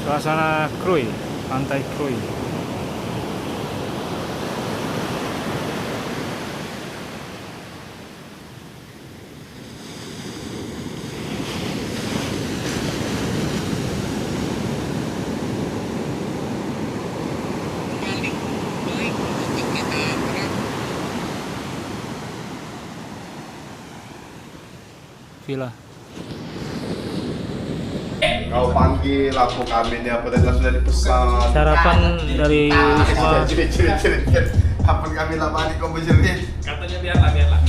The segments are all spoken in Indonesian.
Suasana Krui, pantai Krui. Villa. Kau panggil aku kami ini apa dan sudah dipesan. Sarapan dari Wisma. Cirit. Kapan kami lapani kau berjerit? Katanya biarlah.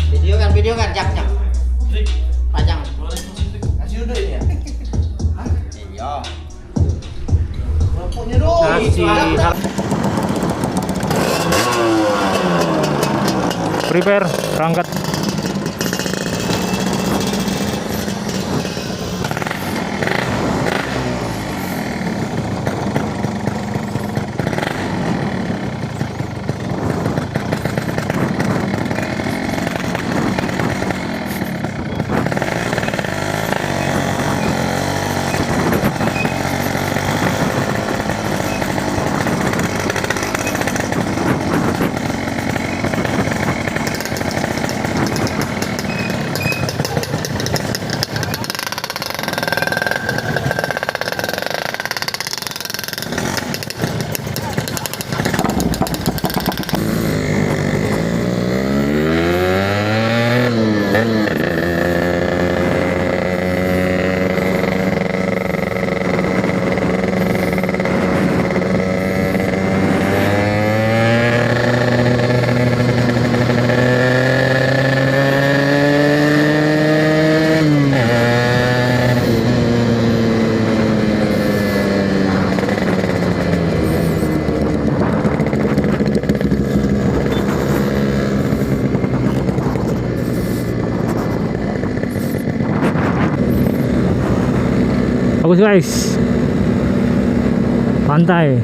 Video kan, jak. Panjang. Kasih udah ini ya. Iya. Lampunya dong. Prepare, berangkat. Bagus guys, pantai.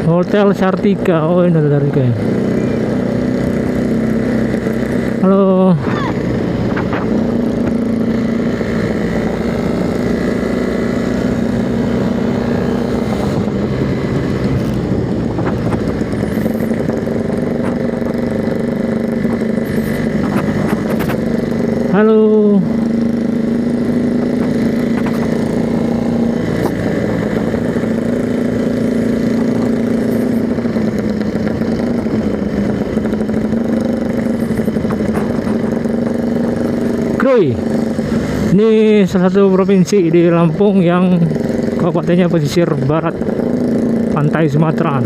Hotel Sartika. Oh, ini Hotel Sartika ya. Halo. Halo. Krui. Ini salah satu provinsi di Lampung yang kabupatennya pesisir barat pantai Sumatera.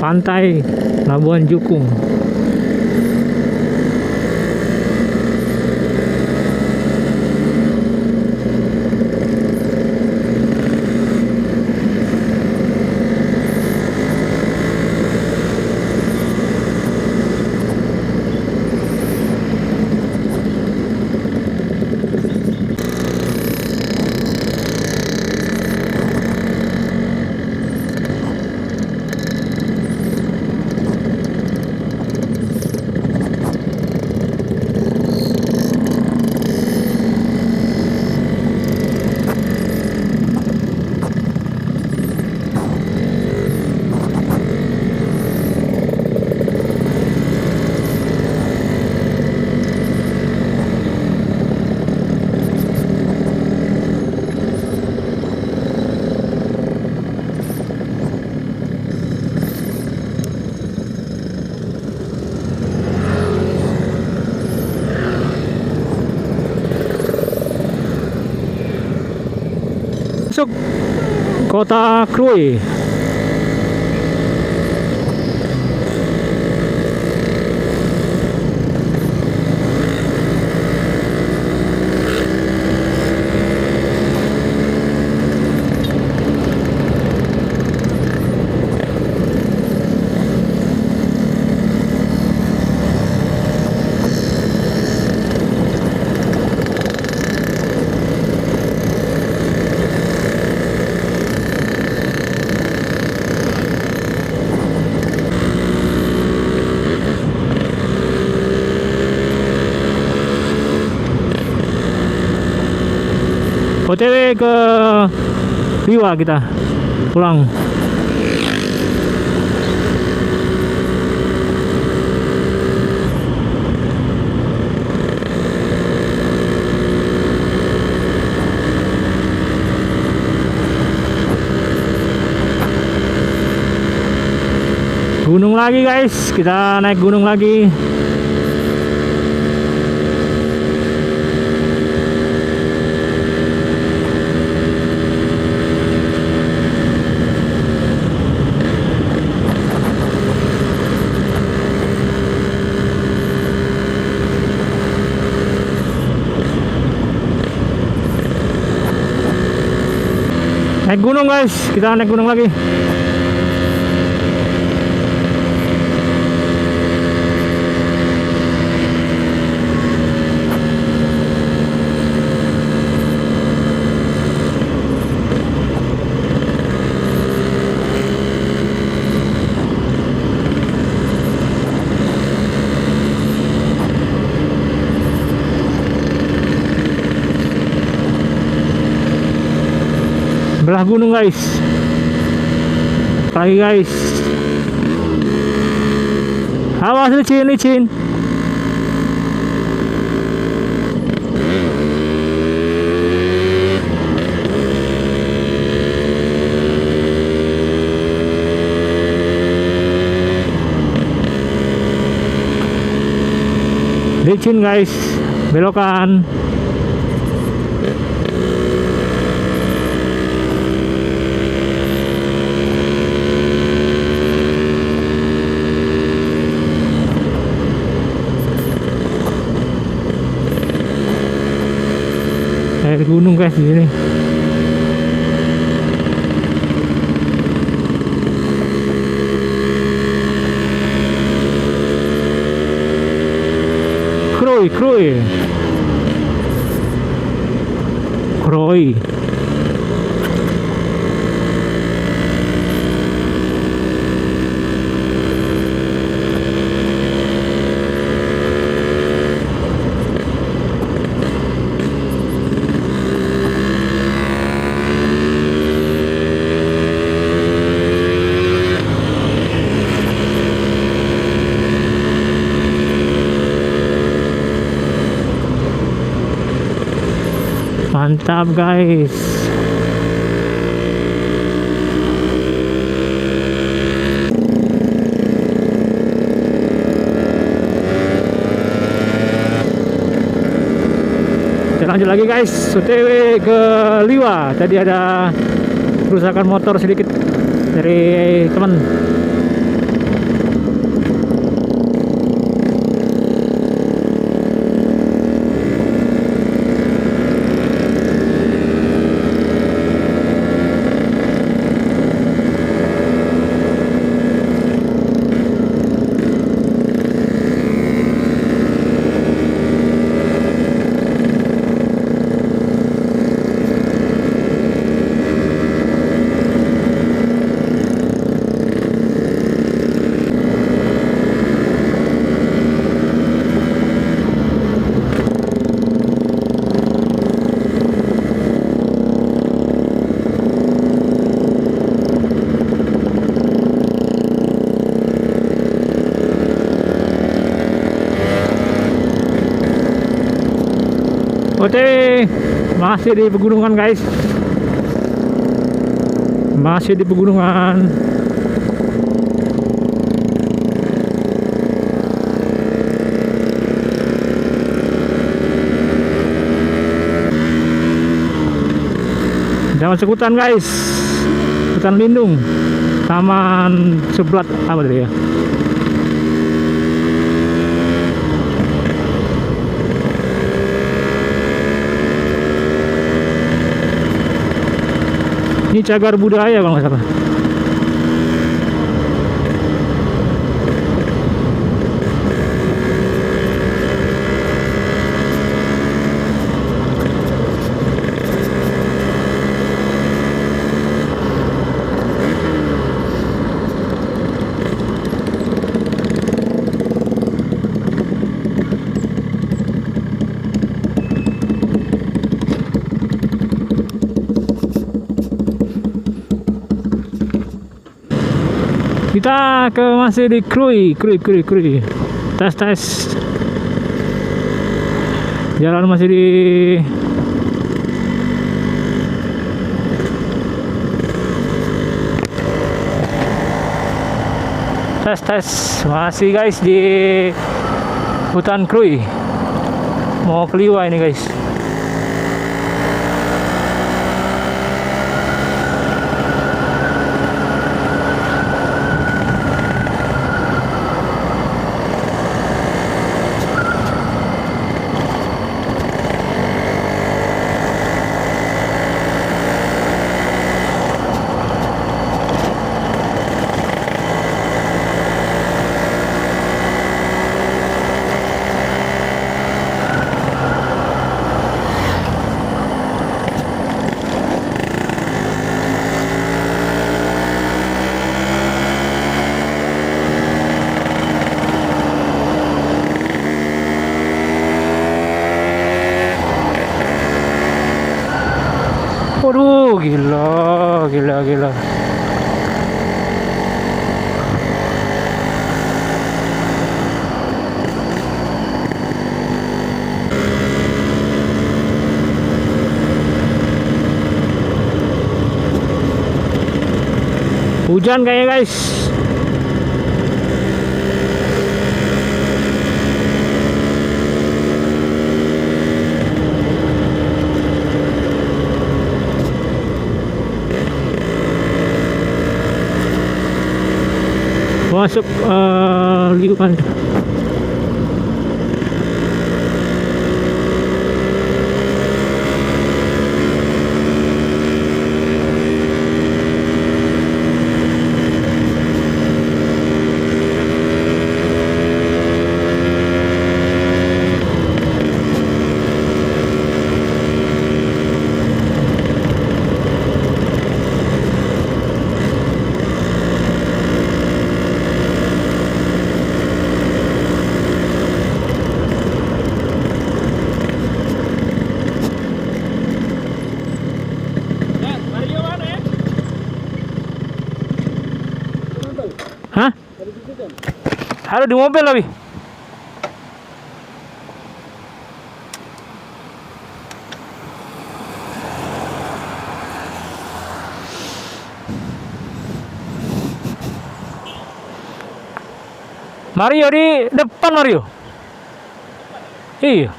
Pantai Labuan Jukung. Masuk kota Krui. OTW ke Liwa kita pulang. Gunung lagi guys, kita naik gunung lagi. Naik gunung guys, kita naik gunung lagi. Belah gunung guys, lagi guys. Awas licin. Licin guys, belokan. Air gunung guys di sini. Krui. Mantap guys. Kita lanjut lagi guys, OTW ke Liwa. Tadi ada kerusakan motor sedikit dari teman. Oke, masih di pegunungan guys. Masih di pegunungan. Udah masuk hutan guys. Hutan lindung. Taman Seblat apa tadi ya? Ini cagar budaya kalau nggak salah. Kita masih di Krui. Tes. Jalan masih di tes. Masih guys di hutan Krui. Mau ke Liwa ini guys. Waduh, gila. Hujan kayaknya guys. Masuk lingkungan. Hah? Ada di mobil lebih. Mario di depan Mario. Iya.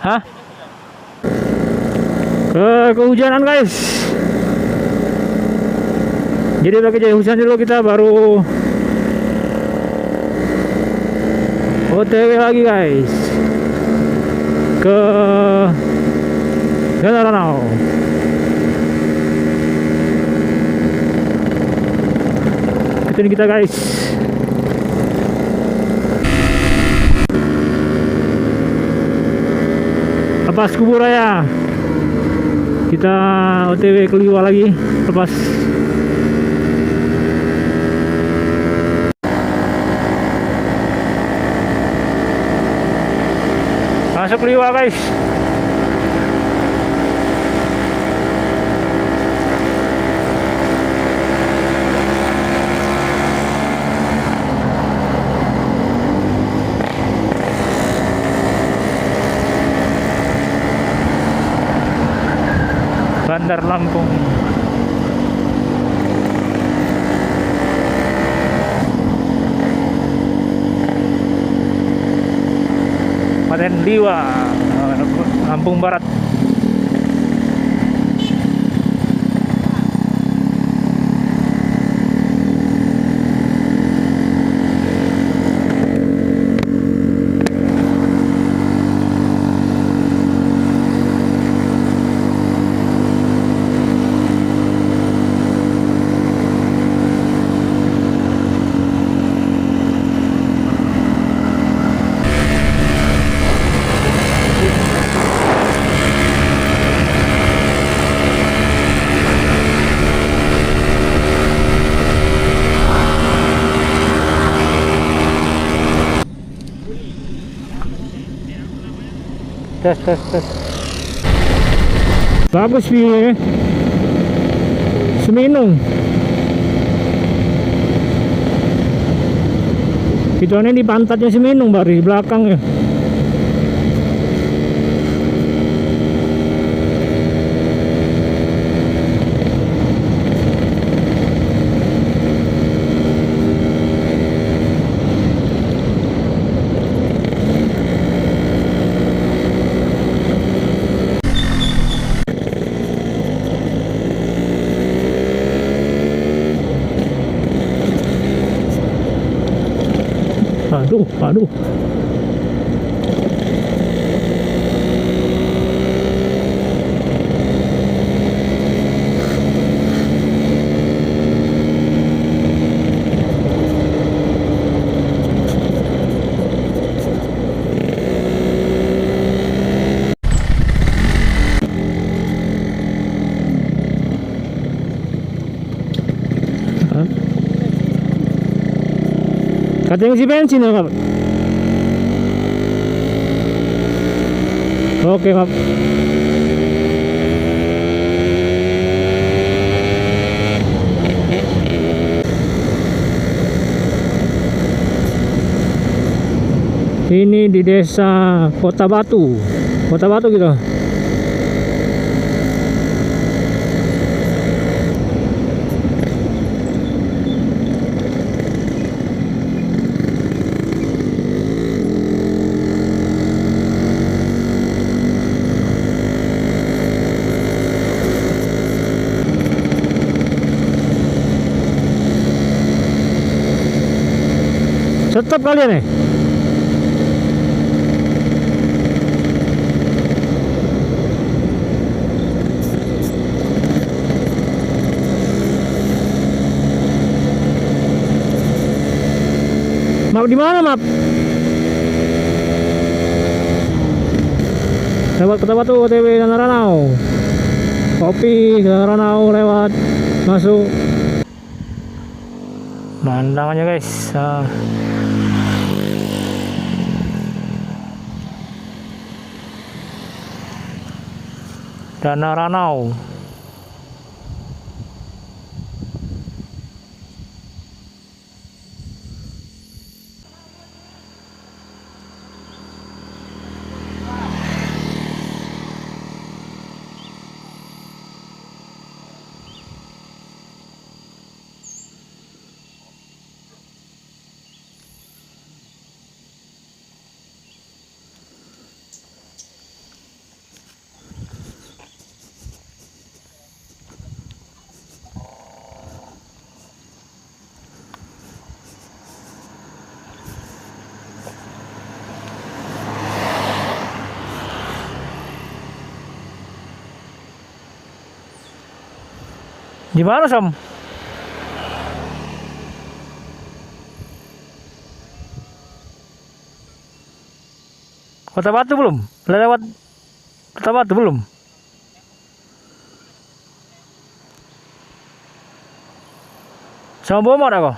Hah? Kehujanan guys. Jadi pakai jas hujan dulu, kita baru OTW lagi guys ke Danau. Ikutin kita guys. Lepas Kubur Raya, kita OTW ke Liwa lagi. Lepas masuk Liwa guys. Bandar Lampung. Kabupaten Liwa, Lampung Barat. Tes. Bagus sih. Seminung. Videonya di pantatnya Seminung baru di belakang ya. Aduh. Katanya isi bensin ya Pak? Oke Pak. Ini di desa Kota Batu gitu. Stop kalian nih. Map di mana map? Lewat Kota Batu, OTW Danau. Kopi Danau lewat masuk. Mandangannya guys. Danau. Di mana, Sam? Kota Batu belum? Lewat Kota Batu belum? Sama Bomo ada kok?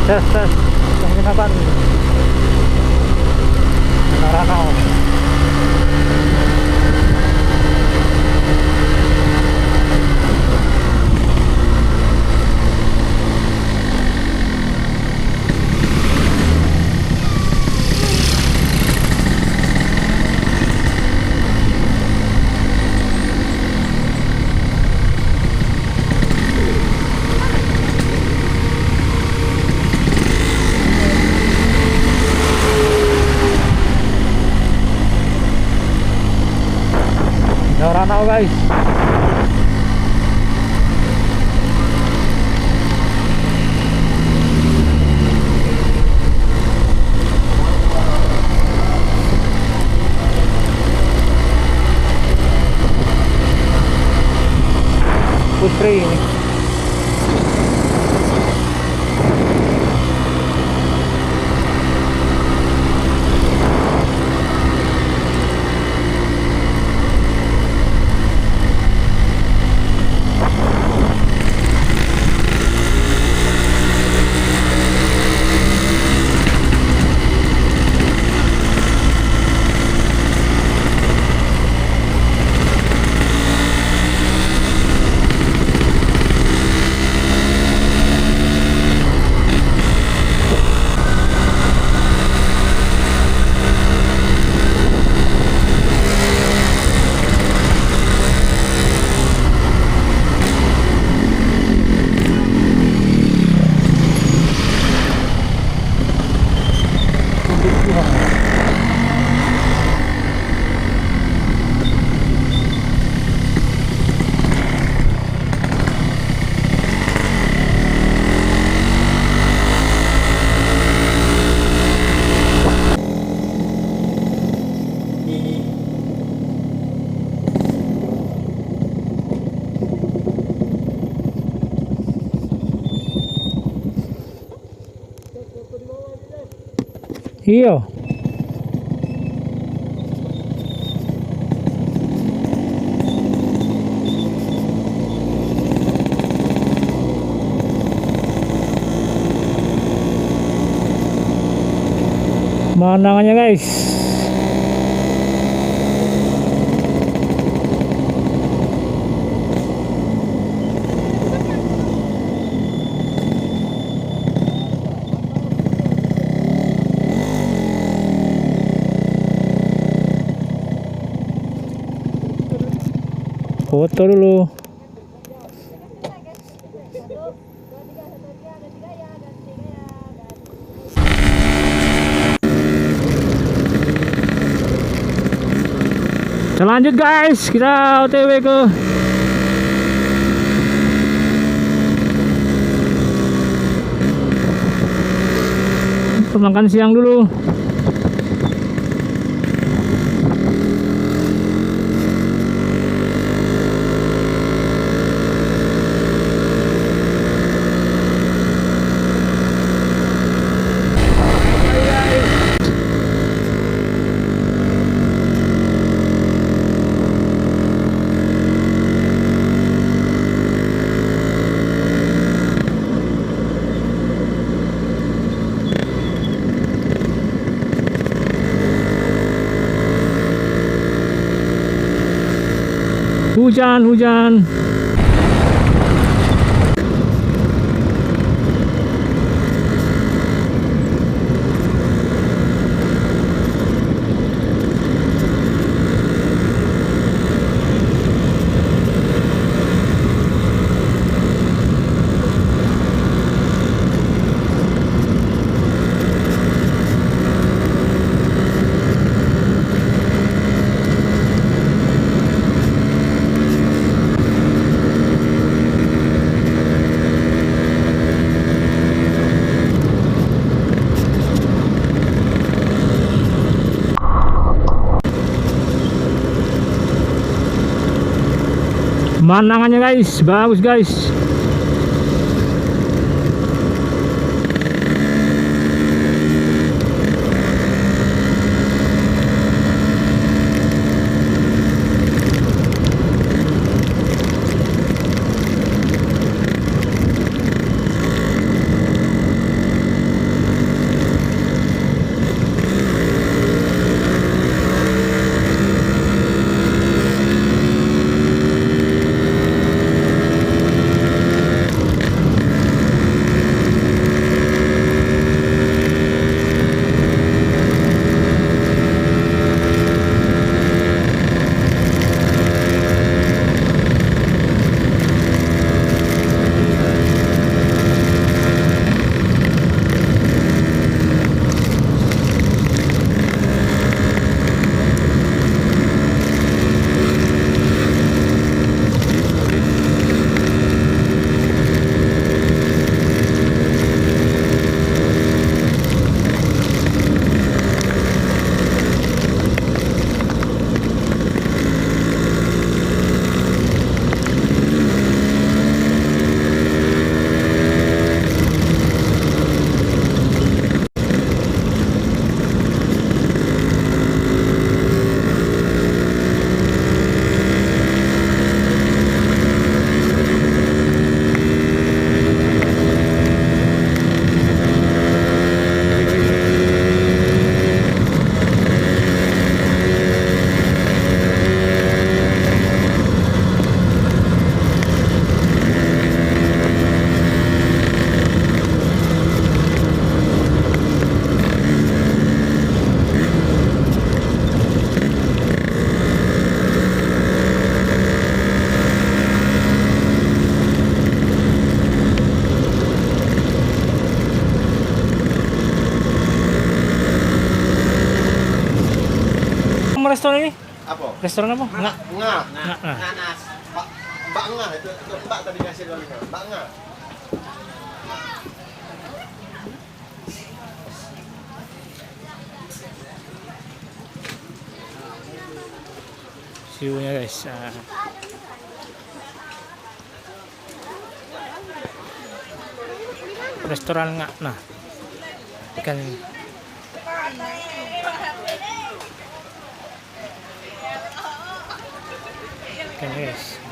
Tes penginapan Ranau. Ranau guys. Putri ini. Iya. Pemandangannya guys. Foto dulu. Kita lanjut guys, kita OTW ke makan siang dulu. Hujan. Pemandangannya guys, bagus guys. Restoran ini? Apa? Restoran apa? Enggak. Ngah. Nanas. Mbak Ngah itu Mbak tadi kasih dulu. Mbak Ngah. View-nya guys. Restoran Ngak. Nah, ikan Oke guys.